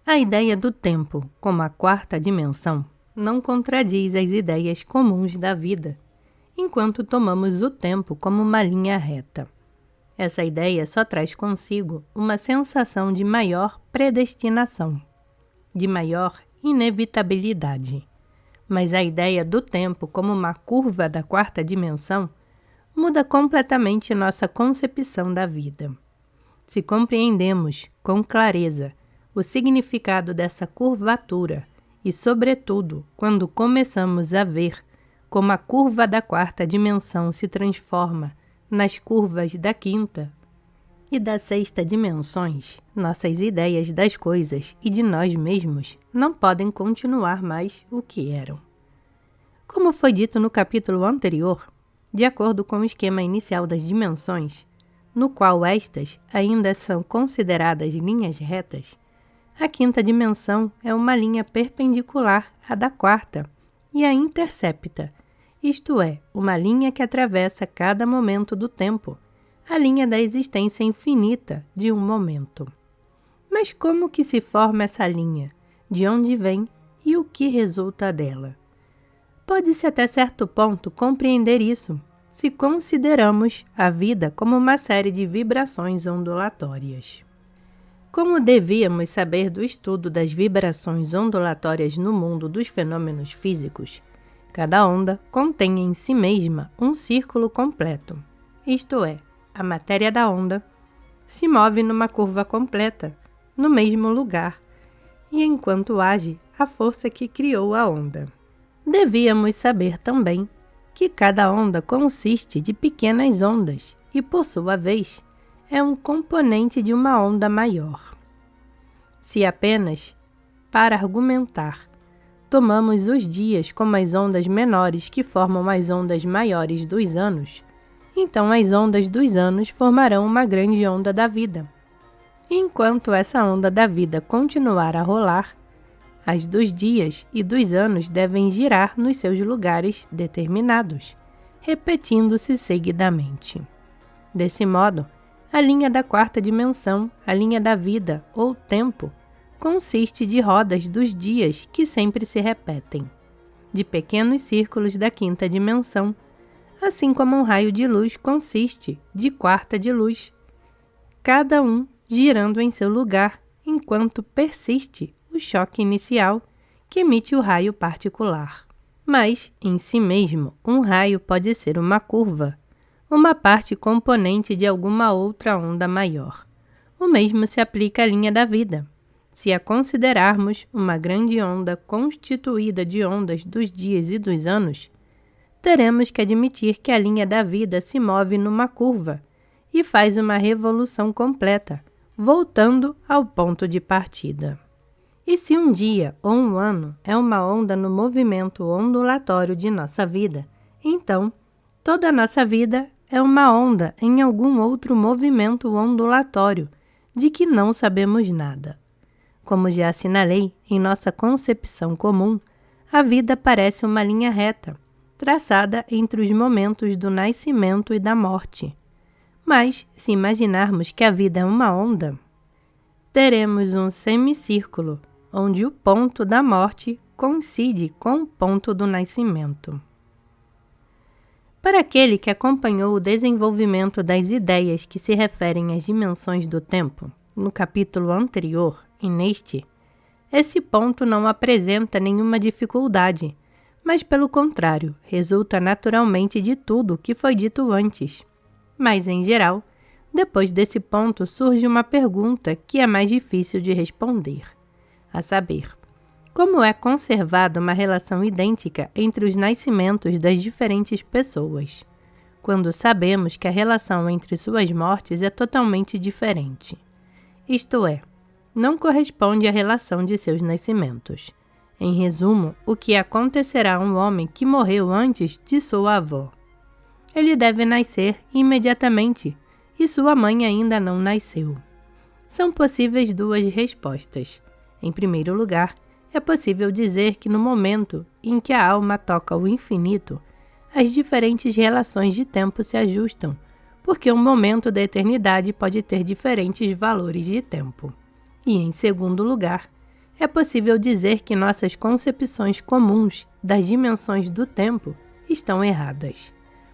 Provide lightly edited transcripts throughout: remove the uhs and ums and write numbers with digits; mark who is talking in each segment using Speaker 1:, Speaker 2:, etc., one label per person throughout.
Speaker 1: A ideia do tempo como a quarta dimensão não contradiz as ideias comuns da vida, enquanto tomamos o tempo como uma linha reta. Essa ideia só traz consigo uma sensação de maior predestinação, de maior inevitabilidade. Mas a ideia do tempo como uma curva da quarta dimensão muda completamente nossa concepção da vida. Se compreendemos com clareza o significado dessa curvatura e, sobretudo, quando começamos a ver como a curva da quarta dimensão se transforma nas curvas da quinta e da sexta dimensões, nossas ideias das coisas e de nós mesmos não podem continuar mais o que eram. Como foi dito no capítulo anterior, de acordo com o esquema inicial das dimensões, no qual estas ainda são consideradas linhas retas, a quinta dimensão é uma linha perpendicular à da quarta e a intercepta, isto é, uma linha que atravessa cada momento do tempo, a linha da existência infinita de um momento. Mas como que se forma essa linha? De onde vem e o que resulta dela? Pode-se até certo ponto compreender isso, se consideramos a vida como uma série de vibrações ondulatórias. Como devíamos saber do estudo das vibrações ondulatórias no mundo dos fenômenos físicos, cada onda contém em si mesma um círculo completo, isto é, a matéria da onda se move numa curva completa, no mesmo lugar, e enquanto age a força que criou a onda. Devíamos saber também que cada onda consiste de pequenas ondas e, por sua vez, é um componente de uma onda maior. Se apenas, para argumentar, tomamos os dias como as ondas menores que formam as ondas maiores dos anos, então as ondas dos anos formarão uma grande onda da vida. Enquanto essa onda da vida continuar a rolar, as dos dias e dos anos devem girar nos seus lugares determinados, repetindo-se seguidamente. Desse modo, a linha da quarta dimensão, a linha da vida ou tempo, consiste de rodas dos dias que sempre se repetem, de pequenos círculos da quinta dimensão, assim como um raio de luz consiste de quarta de luz, cada um girando em seu lugar enquanto persiste o choque inicial que emite o raio particular. Mas, em si mesmo, um raio pode ser uma curva, uma parte componente de alguma outra onda maior. O mesmo se aplica à linha da vida. Se a considerarmos uma grande onda constituída de ondas dos dias e dos anos, teremos que admitir que a linha da vida se move numa curva e faz uma revolução completa, voltando ao ponto de partida. E se um dia ou um ano é uma onda no movimento ondulatório de nossa vida, então toda a nossa vida é uma onda em algum outro movimento ondulatório de que não sabemos nada. Como já assinalei, em nossa concepção comum, a vida parece uma linha reta, traçada entre os momentos do nascimento e da morte. Mas, se imaginarmos que a vida é uma onda, teremos um semicírculo, onde o ponto da morte coincide com o ponto do nascimento. Para aquele que acompanhou o desenvolvimento das ideias que se referem às dimensões do tempo, no capítulo anterior e neste, esse ponto não apresenta nenhuma dificuldade, mas, pelo contrário, resulta naturalmente de tudo o que foi dito antes. Mas, em geral, depois desse ponto surge uma pergunta que é mais difícil de responder, a saber, como é conservada uma relação idêntica entre os nascimentos das diferentes pessoas, quando sabemos que a relação entre suas mortes é totalmente diferente. Isto é, não corresponde à relação de seus nascimentos. Em resumo, o que acontecerá a um homem que morreu antes de sua avó? Ele deve nascer imediatamente e sua mãe ainda não nasceu. São possíveis duas respostas. Em primeiro lugar, é possível dizer que no momento em que a alma toca o infinito, as diferentes relações de tempo se ajustam, porque um momento da eternidade pode ter diferentes valores de tempo. E, em segundo lugar, é possível dizer que nossas concepções comuns das dimensões do tempo estão erradas.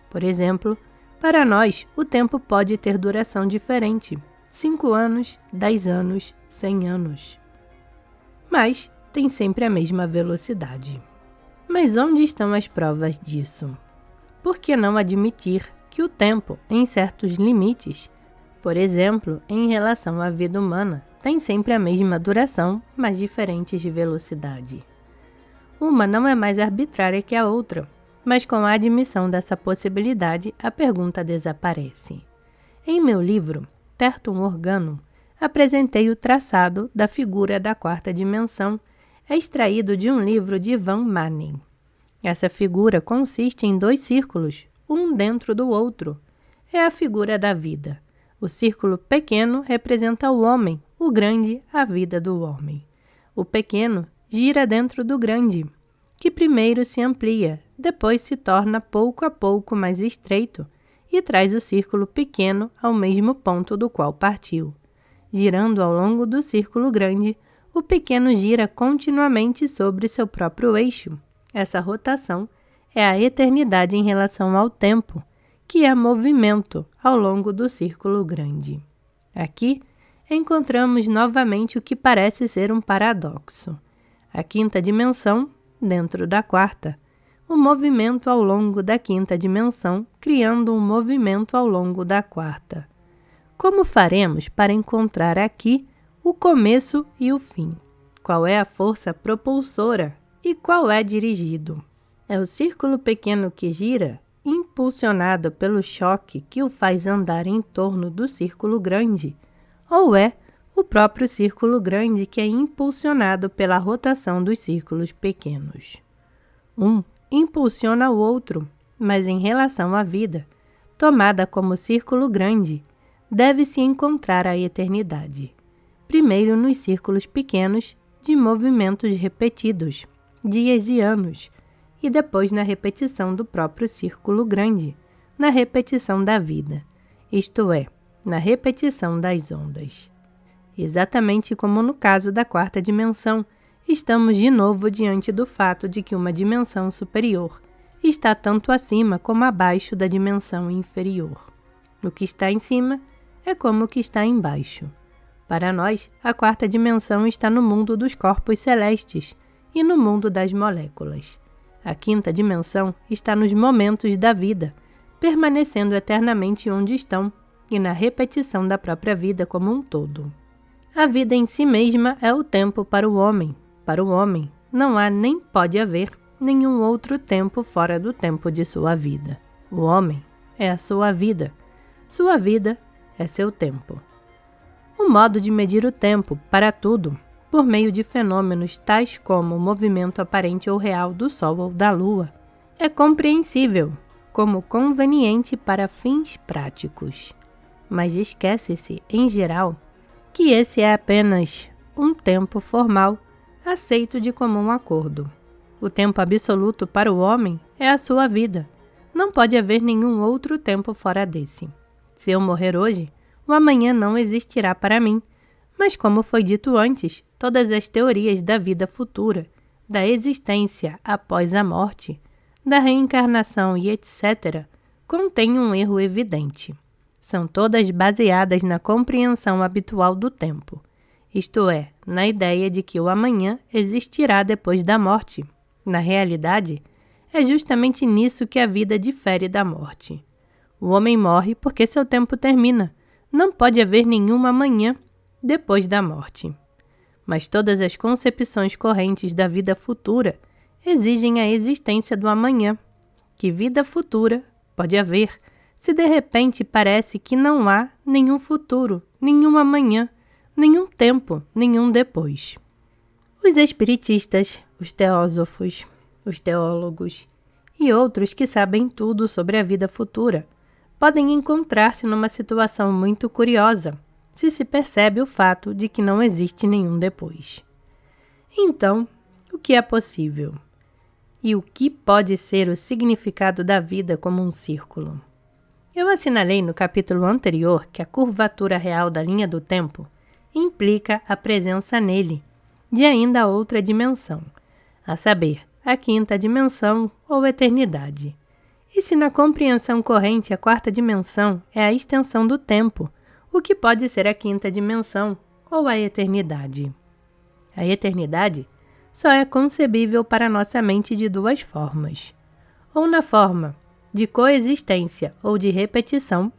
Speaker 1: Por exemplo, para nós, o tempo pode ter duração diferente, 5 anos, 10 anos, 100 anos. Mas tem sempre a mesma velocidade. Mas onde estão as provas disso? Por que não admitir que o tempo, em certos limites, por exemplo, em relação à vida humana, tem sempre a mesma duração, mas diferentes de velocidade? Uma não é mais arbitrária que a outra, mas com a admissão dessa possibilidade, a pergunta desaparece. Em meu livro, Tertum Organum, apresentei o traçado da figura da quarta dimensão, extraído de um livro de Van Manen. Essa figura consiste em 2 círculos, um dentro do outro. É a figura da vida. O círculo pequeno representa o homem, o grande, a vida do homem. O pequeno gira dentro do grande, que primeiro se amplia, depois se torna pouco a pouco mais estreito e traz o círculo pequeno ao mesmo ponto do qual partiu. Girando ao longo do círculo grande, o pequeno gira continuamente sobre seu próprio eixo. Essa rotação é a eternidade em relação ao tempo, que é movimento ao longo do círculo grande. Aqui encontramos novamente o que parece ser um paradoxo. A quinta dimensão dentro da quarta, o movimento ao longo da quinta dimensão, criando um movimento ao longo da quarta. Como faremos para encontrar aqui o começo e o fim? Qual é a força propulsora e qual é dirigido? É o círculo pequeno que gira, impulsionado pelo choque que o faz andar em torno do círculo grande, ou é o próprio círculo grande que é impulsionado pela rotação dos círculos pequenos? Um impulsiona o outro, mas em relação à vida, tomada como círculo grande, deve-se encontrar a eternidade. Primeiro nos círculos pequenos de movimentos repetidos, dias e anos, e depois na repetição do próprio círculo grande, na repetição da vida, isto é, na repetição das ondas. Exatamente como no caso da quarta dimensão, estamos de novo diante do fato de que uma dimensão superior está tanto acima como abaixo da dimensão inferior. O que está em cima é como o que está embaixo. Para nós, a quarta dimensão está no mundo dos corpos celestes e no mundo das moléculas. A quinta dimensão está nos momentos da vida, permanecendo eternamente onde estão e na repetição da própria vida como um todo. A vida em si mesma é o tempo para o homem. Para o homem, não há nem pode haver nenhum outro tempo fora do tempo de sua vida. O homem é a sua vida. Sua vida é seu tempo. O modo de medir o tempo para tudo, por meio de fenômenos tais como o movimento aparente ou real do Sol ou da Lua, é compreensível como conveniente para fins práticos. Mas esquece-se, em geral, que esse é apenas um tempo formal aceito de comum acordo. O tempo absoluto para o homem é a sua vida. Não pode haver nenhum outro tempo fora desse. Se eu morrer hoje, o amanhã não existirá para mim. Mas como foi dito antes, todas as teorias da vida futura, da existência após a morte, da reencarnação e etc., contêm um erro evidente. São todas baseadas na compreensão habitual do tempo, isto é, na ideia de que o amanhã existirá depois da morte. Na realidade, é justamente nisso que a vida difere da morte. O homem morre porque seu tempo termina. Não pode haver nenhum amanhã depois da morte. Mas todas as concepções correntes da vida futura exigem a existência do amanhã. Que vida futura pode haver se de repente parece que não há nenhum futuro, nenhum amanhã, nenhum tempo, nenhum depois? Os espiritistas, os teósofos, os teólogos e outros que sabem tudo sobre a vida futura podem encontrar-se numa situação muito curiosa, se percebe o fato de que não existe nenhum depois. Então, o que é possível? E o que pode ser o significado da vida como um círculo? Eu assinalei no capítulo anterior que a curvatura real da linha do tempo implica a presença nele de ainda outra dimensão, a saber, a quinta dimensão ou eternidade. E se na compreensão corrente a quarta dimensão é a extensão do tempo, o que pode ser a quinta dimensão ou a eternidade? A eternidade só é concebível para nossa mente de duas formas. Ou na forma de coexistência ou de repetição.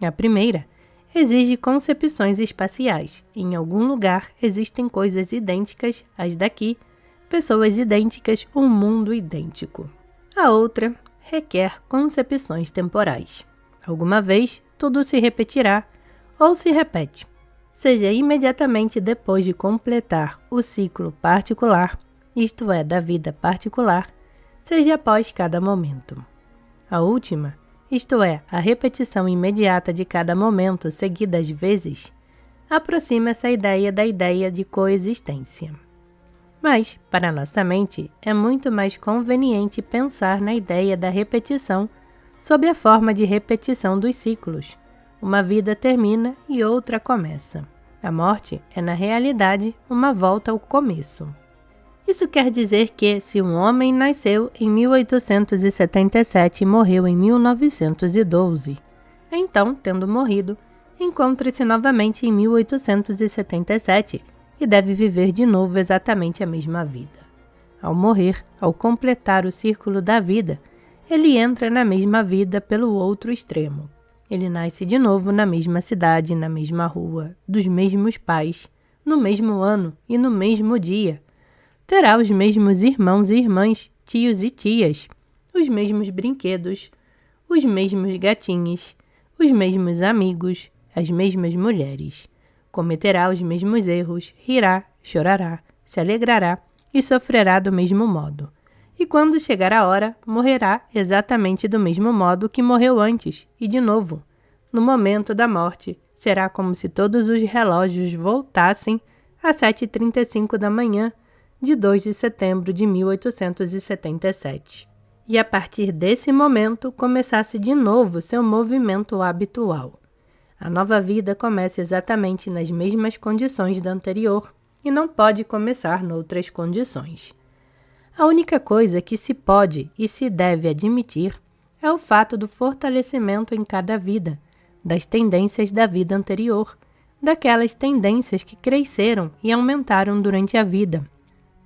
Speaker 1: A primeira exige concepções espaciais. Em algum lugar existem coisas idênticas às daqui, pessoas idênticas, um mundo idêntico. A outra requer concepções temporais. Alguma vez, tudo se repetirá ou se repete, seja imediatamente depois de completar o ciclo particular, isto é, da vida particular, seja após cada momento. A última, isto é, a repetição imediata de cada momento seguidas vezes, aproxima essa ideia da ideia de coexistência. Mas, para nossa mente, é muito mais conveniente pensar na ideia da repetição sob a forma de repetição dos ciclos. Uma vida termina e outra começa. A morte é, na realidade, uma volta ao começo. Isso quer dizer que, se um homem nasceu em 1877 e morreu em 1912, então, tendo morrido, encontra-se novamente em 1877 e deve viver de novo exatamente a mesma vida. Ao morrer, ao completar o círculo da vida, ele entra na mesma vida pelo outro extremo. Ele nasce de novo na mesma cidade, na mesma rua, dos mesmos pais, no mesmo ano e no mesmo dia. Terá os mesmos irmãos e irmãs, tios e tias, os mesmos brinquedos, os mesmos gatinhos, os mesmos amigos, as mesmas mulheres. Cometerá os mesmos erros, rirá, chorará, se alegrará e sofrerá do mesmo modo. E quando chegar a hora, morrerá exatamente do mesmo modo que morreu antes, e de novo. No momento da morte, será como se todos os relógios voltassem às 7h35 da manhã, de 2 de setembro de 1877. E a partir desse momento começasse de novo seu movimento habitual. A nova vida começa exatamente nas mesmas condições da anterior e não pode começar noutras condições. A única coisa que se pode e se deve admitir é o fato do fortalecimento em cada vida, das tendências da vida anterior, daquelas tendências que cresceram e aumentaram durante a vida,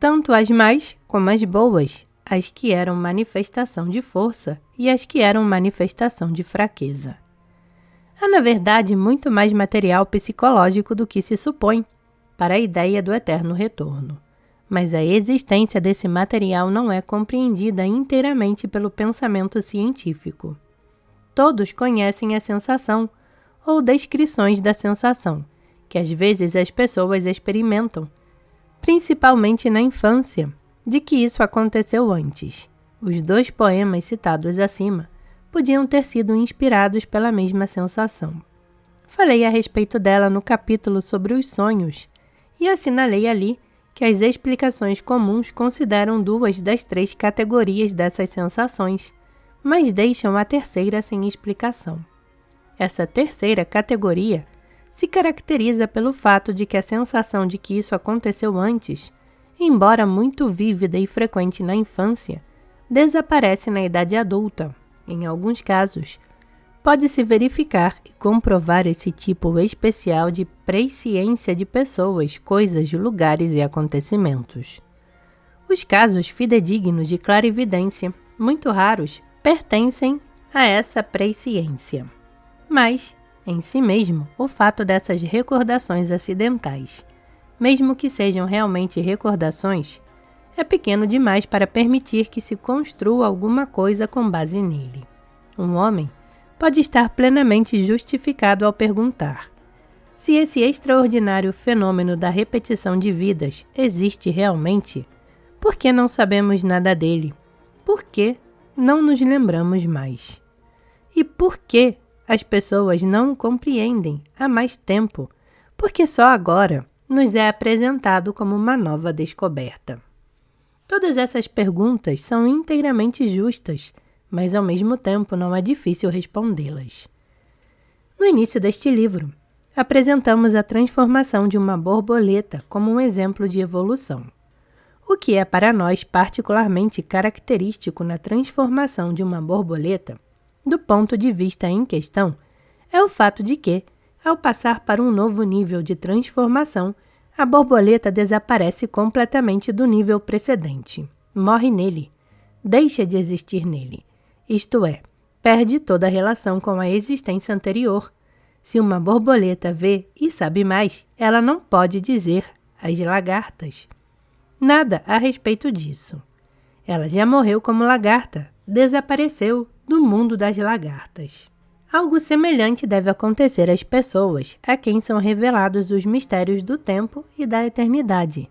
Speaker 1: tanto as más como as boas, as que eram manifestação de força e as que eram manifestação de fraqueza. Há, na verdade, muito mais material psicológico do que se supõe para a ideia do eterno retorno. Mas a existência desse material não é compreendida inteiramente pelo pensamento científico. Todos conhecem a sensação, ou descrições da sensação, que às vezes as pessoas experimentam, principalmente na infância, de que isso aconteceu antes. Os 2 poemas citados acima podiam ter sido inspirados pela mesma sensação. Falei a respeito dela no capítulo sobre os sonhos e assinalei ali que as explicações comuns consideram 2 das 3 categorias dessas sensações, mas deixam a terceira sem explicação. Essa terceira categoria se caracteriza pelo fato de que a sensação de que isso aconteceu antes, embora muito vívida e frequente na infância, desaparece na idade adulta. Em alguns casos, pode-se verificar e comprovar esse tipo especial de presciência de pessoas, coisas, lugares e acontecimentos. Os casos fidedignos de clarividência, muito raros, pertencem a essa presciência. Mas, em si mesmo, o fato dessas recordações acidentais, mesmo que sejam realmente recordações, é pequeno demais para permitir que se construa alguma coisa com base nele. Um homem pode estar plenamente justificado ao perguntar: se esse extraordinário fenômeno da repetição de vidas existe realmente, por que não sabemos nada dele? Por que não nos lembramos mais? E por que as pessoas não o compreendem há mais tempo? Porque só agora nos é apresentado como uma nova descoberta. Todas essas perguntas são inteiramente justas, mas ao mesmo tempo não é difícil respondê-las. No início deste livro, apresentamos a transformação de uma borboleta como um exemplo de evolução. O que é para nós particularmente característico na transformação de uma borboleta, do ponto de vista em questão, é o fato de que, ao passar para um novo nível de transformação, a borboleta desaparece completamente do nível precedente, morre nele, deixa de existir nele, isto é, perde toda a relação com a existência anterior. Se uma borboleta vê e sabe mais, ela não pode dizer às lagartas nada a respeito disso. Ela já morreu como lagarta, desapareceu do mundo das lagartas. Algo semelhante deve acontecer às pessoas a quem são revelados os mistérios do tempo e da eternidade.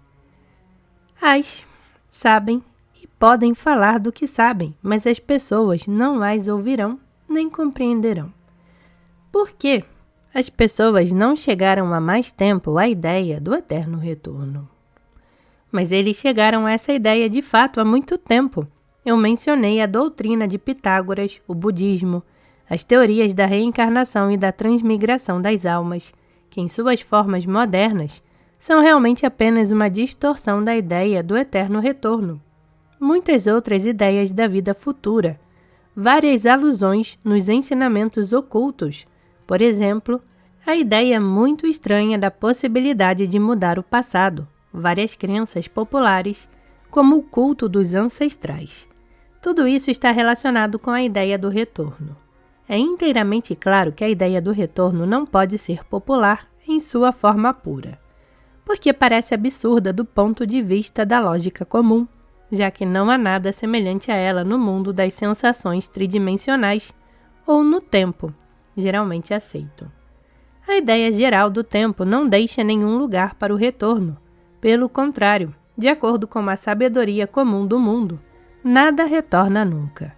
Speaker 1: As sabem e podem falar do que sabem, mas as pessoas não as ouvirão nem compreenderão. Por quê? As pessoas não chegaram há mais tempo à ideia do eterno retorno. Mas eles chegaram a essa ideia de fato há muito tempo. Eu mencionei a doutrina de Pitágoras, o budismo, as teorias da reencarnação e da transmigração das almas, que em suas formas modernas são realmente apenas uma distorção da ideia do eterno retorno. Muitas outras ideias da vida futura, várias alusões nos ensinamentos ocultos, por exemplo, a ideia muito estranha da possibilidade de mudar o passado, várias crenças populares, como o culto dos ancestrais. Tudo isso está relacionado com a ideia do retorno. É inteiramente claro que a ideia do retorno não pode ser popular em sua forma pura, porque parece absurda do ponto de vista da lógica comum, já que não há nada semelhante a ela no mundo das sensações tridimensionais ou no tempo, geralmente aceito. A ideia geral do tempo não deixa nenhum lugar para o retorno. Pelo contrário, de acordo com a sabedoria comum do mundo, nada retorna nunca.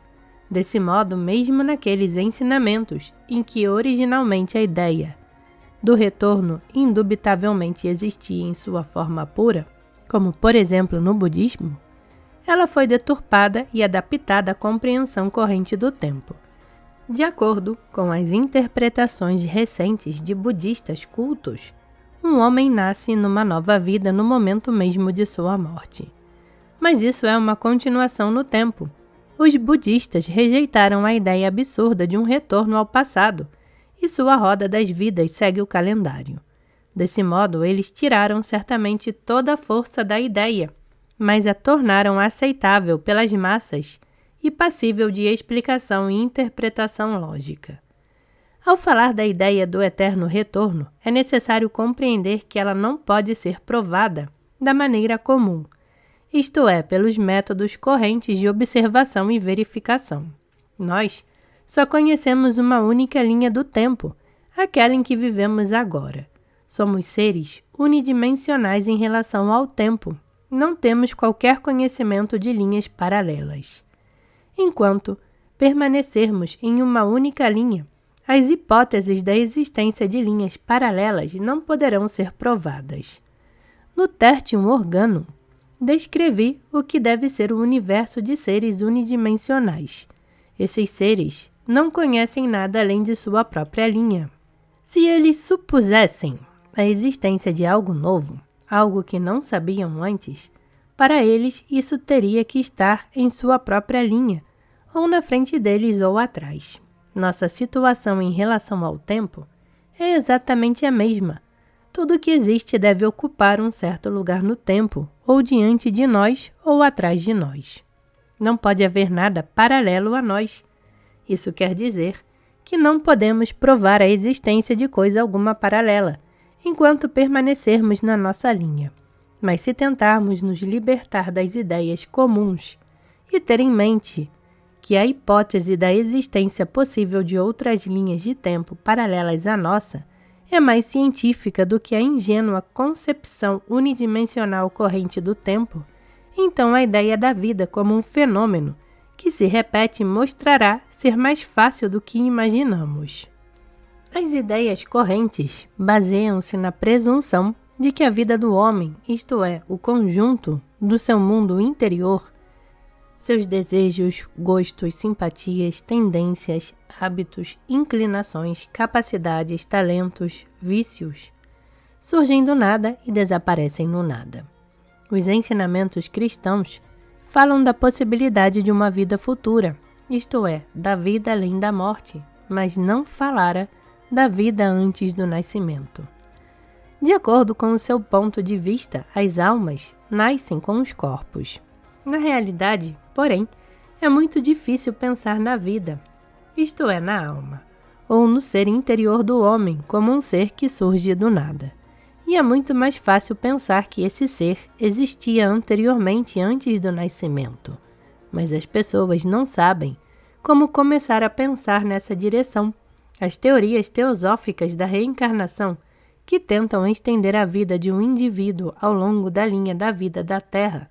Speaker 1: Desse modo, mesmo naqueles ensinamentos em que originalmente a ideia do retorno indubitavelmente existia em sua forma pura, como por exemplo no budismo, ela foi deturpada e adaptada à compreensão corrente do tempo. De acordo com as interpretações recentes de budistas cultos, um homem nasce numa nova vida no momento mesmo de sua morte. Mas isso é uma continuação no tempo. Os budistas rejeitaram a ideia absurda de um retorno ao passado, e sua roda das vidas segue o calendário. Desse modo, eles tiraram certamente toda a força da ideia, mas a tornaram aceitável pelas massas e passível de explicação e interpretação lógica. Ao falar da ideia do eterno retorno, é necessário compreender que ela não pode ser provada da maneira comum, isto é, pelos métodos correntes de observação e verificação. Nós só conhecemos uma única linha do tempo, aquela em que vivemos agora. Somos seres unidimensionais em relação ao tempo. Não temos qualquer conhecimento de linhas paralelas. Enquanto permanecermos em uma única linha, as hipóteses da existência de linhas paralelas não poderão ser provadas. No Tertium Organum, descrevi o que deve ser o universo de seres unidimensionais. Esses seres não conhecem nada além de sua própria linha. Se eles supusessem a existência de algo novo, algo que não sabiam antes, para eles isso teria que estar em sua própria linha, ou na frente deles ou atrás. Nossa situação em relação ao tempo é exatamente a mesma. Tudo que existe deve ocupar um certo lugar no tempo, ou diante de nós ou atrás de nós. Não pode haver nada paralelo a nós. Isso quer dizer que não podemos provar a existência de coisa alguma paralela, enquanto permanecermos na nossa linha. Mas se tentarmos nos libertar das ideias comuns e ter em mente que a hipótese da existência possível de outras linhas de tempo paralelas à nossa é mais científica do que a ingênua concepção unidimensional corrente do tempo, então a ideia da vida como um fenômeno que se repete mostrará ser mais fácil do que imaginamos. As ideias correntes baseiam-se na presunção de que a vida do homem, isto é, o conjunto do seu mundo interior, seus desejos, gostos, simpatias, tendências, hábitos, inclinações, capacidades, talentos, vícios, surgem do nada e desaparecem no nada. Os ensinamentos cristãos falam da possibilidade de uma vida futura, isto é, da vida além da morte, mas não falara da vida antes do nascimento. De acordo com o seu ponto de vista, as almas nascem com os corpos. Na realidade, porém, é muito difícil pensar na vida, isto é, na alma, ou no ser interior do homem como um ser que surge do nada. E é muito mais fácil pensar que esse ser existia anteriormente antes do nascimento. Mas as pessoas não sabem como começar a pensar nessa direção. As teorias teosóficas da reencarnação, que tentam estender a vida de um indivíduo ao longo da linha da vida da Terra,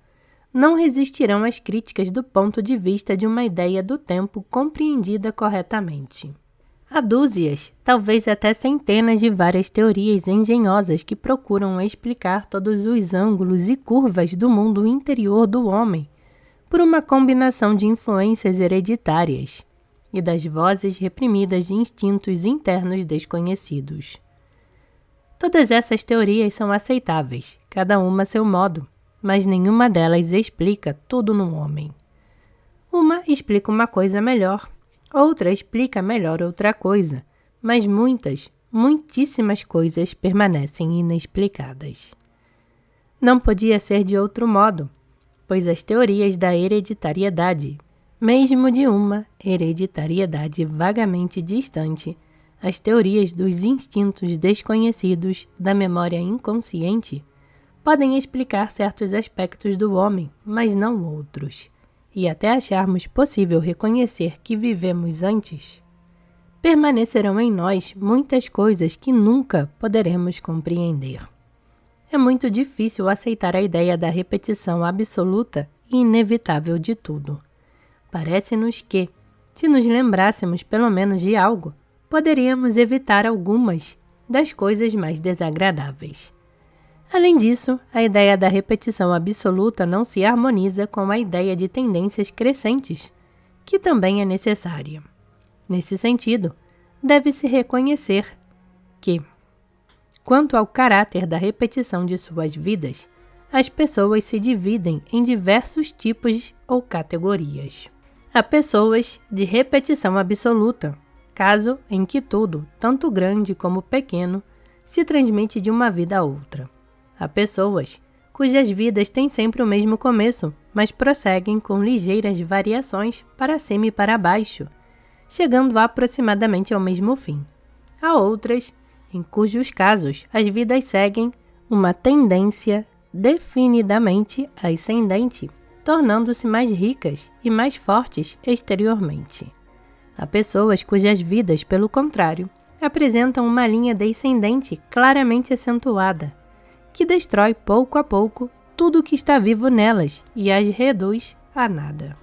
Speaker 1: não resistirão às críticas do ponto de vista de uma ideia do tempo compreendida corretamente. Há dúzias, talvez até centenas de várias teorias engenhosas que procuram explicar todos os ângulos e curvas do mundo interior do homem por uma combinação de influências hereditárias e das vozes reprimidas de instintos internos desconhecidos. Todas essas teorias são aceitáveis, cada uma a seu modo, mas nenhuma delas explica tudo no homem. Uma explica uma coisa melhor, outra explica melhor outra coisa, mas muitíssimas coisas permanecem inexplicadas. Não podia ser de outro modo, pois as teorias da hereditariedade, mesmo de uma hereditariedade vagamente distante, as teorias dos instintos desconhecidos da memória inconsciente, podem explicar certos aspectos do homem, mas não outros. E até acharmos possível reconhecer que vivemos antes, permanecerão em nós muitas coisas que nunca poderemos compreender. É muito difícil aceitar a ideia da repetição absoluta e inevitável de tudo. Parece-nos que, se nos lembrássemos pelo menos de algo, poderíamos evitar algumas das coisas mais desagradáveis. Além disso, a ideia da repetição absoluta não se harmoniza com a ideia de tendências crescentes, que também é necessária. Nesse sentido, deve-se reconhecer que, quanto ao caráter da repetição de suas vidas, as pessoas se dividem em diversos tipos ou categorias. Há pessoas de repetição absoluta, caso em que tudo, tanto grande como pequeno, se transmite de uma vida a outra. Há pessoas cujas vidas têm sempre o mesmo começo, mas prosseguem com ligeiras variações para cima e para baixo, chegando aproximadamente ao mesmo fim. Há outras em cujos casos as vidas seguem uma tendência definidamente ascendente, tornando-se mais ricas e mais fortes exteriormente. Há pessoas cujas vidas, pelo contrário, apresentam uma linha descendente claramente acentuada, que destrói pouco a pouco tudo o que está vivo nelas e as reduz a nada.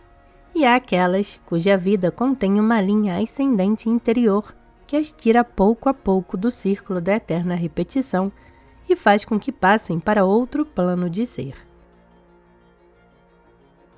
Speaker 1: E há aquelas cuja vida contém uma linha ascendente interior que as tira pouco a pouco do círculo da eterna repetição e faz com que passem para outro plano de ser.